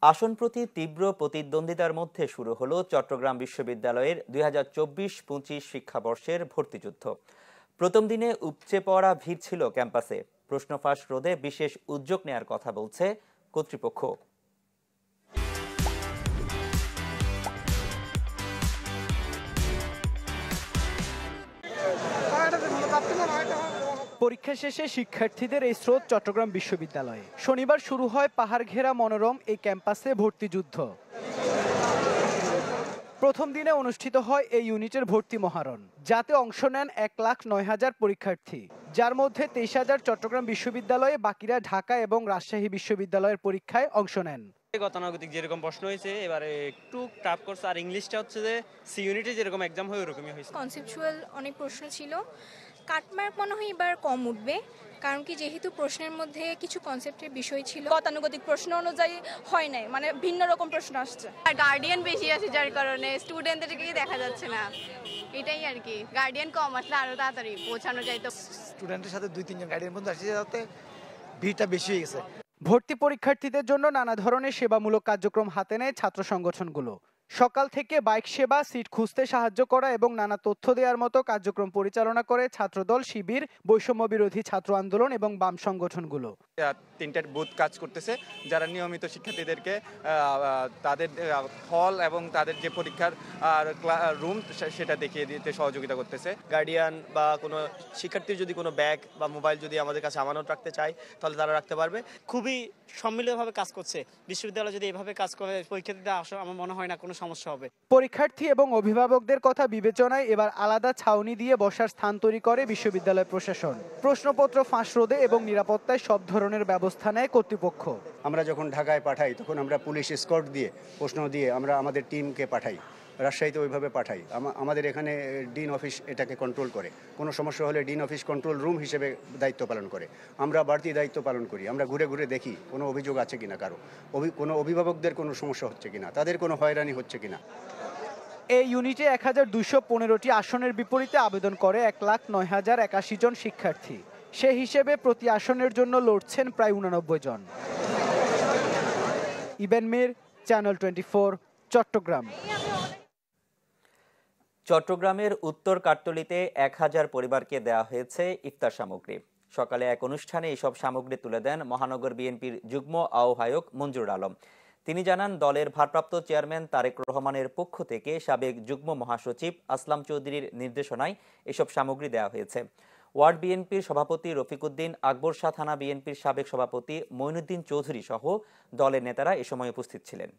আসন প্রতি তীব্র প্রতিদ্বন্দ্বিতার মধ্যে শুরু হলো চট্টগ্রাম বিশ্ববিদ্যালয়ের ২০২৪-২৫ শিক্ষাবর্ষের ভর্তিযুদ্ধ। প্রথম দিনে উপচে পড়া ভিড় ছিল ক্যাম্পাসে। প্রশ্ন ফাঁস রোধে বিশেষ উদ্যোগ নেয়ার কথা বলছে কর্তৃপক্ষ। পরীক্ষা শেষে শিক্ষার্থীদের এই স্রোত চট্টগ্রাম বিশ্ববিদ্যালয়ে। শনিবার শুরু হয় পাহাড় ঘেরা মনোরম এই ক্যাম্পাসে ভর্তিযুদ্ধ। প্রথম দিনে অনুষ্ঠিত হয় এই ইউনিটের ভর্তি মহারণ, যাতে অংশ নেন ১,০৯,০০০ পরীক্ষার্থী, যার মধ্যে ২৩,০০০ চট্টগ্রাম বিশ্ববিদ্যালয়ে, বাকিরা ঢাকা এবং রাজশাহী বিশ্ববিদ্যালয়ের পরীক্ষায় অংশ নেন। গতানুগতিক যেরকম প্রশ্ন হয়েছে এবারে একটু টাফ করছে, আর ইংলিশটা হচ্ছে যে সি ইউনিটে যেরকম এক্সাম হয় ওরকমই হয়েছে। কনসেপচুয়াল অনেক প্রশ্ন ছিল, কাটমার্ক মনে হয় এবার কম উঠবে, কারণ কি যেহেতু প্রশ্নের মধ্যে কিছু কনসেপ্টের বিষয় ছিল। গতানুগতিক প্রশ্ন অনুযায়ী হয় নাই, মানে ভিন্ন রকম প্রশ্ন আসছে। আর গার্ডিয়ান বেশি আছে, যার কারণে স্টুডেন্টদেরকে দেখা যাচ্ছে না, এটাই আর কি। গার্ডিয়ান কম আসলে আরো তাড়াতাড়ি পৌঁছানো যায়। তো স্টুডেন্টের সাথে ২-৩ জন গার্ডিয়ান বন্ধু আসছে, যাতে ভিড়টা বেশি হয়ে গেছে। ভর্তি পরীক্ষার্থীদের জন্য নানা ধরনের সেবামূলক কার্যক্রম হাতে নেয় ছাত্র সংগঠনগুলো। সকাল থেকে বাইক সেবা, সিট খুঁজতে সাহায্য করা এবং নানা তথ্য দেওয়ার মতো কার্যক্রম পরিচালনা করে ছাত্রদল, শিবির, বৈষম্য বিরোধী ছাত্র আন্দোলন এবং বাম সংগঠনগুলো। ৩টা বুথ কাজ করতেছে, যারা নিয়মিত শিক্ষার্থীদেরকে তাদের হল এবং তাদের যে পরীক্ষার রুম সেটা দেখিয়ে দিতে সহযোগিতা করতেছে। গার্ডিয়ান বা কোনো শিক্ষার্থীর যদি কোনো ব্যাগ বা মোবাইল যদি আমাদের কাছে আমানত রাখতে চায়, তাহলে তারা রাখতে পারবে। খুবই সম্মিলিতভাবে কাজ করছে বিশ্ববিদ্যালয়। যদি এভাবে কাজ করে পরীক্ষার্থীতে আসলে আমার মনে হয় না কোনো সমস্যা হবে। পরীক্ষার্থী এবং অভিভাবকদের কথা বিবেচনায় এবার আলাদা ছাউনি দিয়ে বসার স্থান তৈরি করে বিশ্ববিদ্যালয় প্রশাসন। প্রশ্নপত্র ফাঁস রোধে এবং নিরাপত্তায় সব ধরনের ব্যবস্থা নেয় কর্তৃপক্ষ। আমরা যখন ঢাকায় পাঠাই তখন আমরা পুলিশ এসকর্ট দিয়ে, প্রশ্ন দিয়ে আমরা আমাদের টিমকে পাঠাই। রাজশাহীতে ওইভাবে পাঠাই। আমাদের এখানে ডিন অফিস এটাকে কন্ট্রোল করে। কোনো সমস্যা হলে ডিন অফিস কন্ট্রোল রুম হিসেবে দায়িত্ব পালন করে। আমরা বাড়তি দায়িত্ব পালন করি। আমরা ঘুরে ঘুরে দেখি কোনো অভিযোগ আছে কিনা, কোনো অভিভাবকদের কোনো সমস্যা হচ্ছে কিনা, তাদের কোনো হয়রানি হচ্ছে কিনা। এই ইউনিটে ১,২১৫টি আসনের বিপরীতে আবেদন করে ১,০৯,০৮১ জন শিক্ষার্থী। সে হিসেবে প্রতি আসনের জন্য লড়ছেন প্রায় ৮৯ জন। ইবেন মির, চ্যানেল 24, চট্টগ্রাম। চট্টগ্রামের উত্তর কাট্টলিতে ১,০০০ পরিবারকে দেওয়া হয়েছে ইফতার সামগ্রী। সকালে এক অনুষ্ঠানে এইসব সামগ্রী তুলে দেন মহানগর বিএনপির যুগ্ম আহ্বায়ক মঞ্জুর আলম। তিনি জানান, দলের ভারপ্রাপ্ত চেয়ারম্যান তারেক রহমানের পক্ষ থেকে সাবেক যুগ্ম মহাসচিব আসলাম চৌধুরীর নির্দেশনায় এসব সামগ্রী দেওয়া হয়েছে। ওয়ার্ড বিএনপির সভাপতি রফিক উদ্দিন, আকবর শাহ থানা বিএনপির সাবেক সভাপতি মঈনুদ্দিন চৌধুরী সহ দলের নেতারা এ সময় উপস্থিত ছিলেন।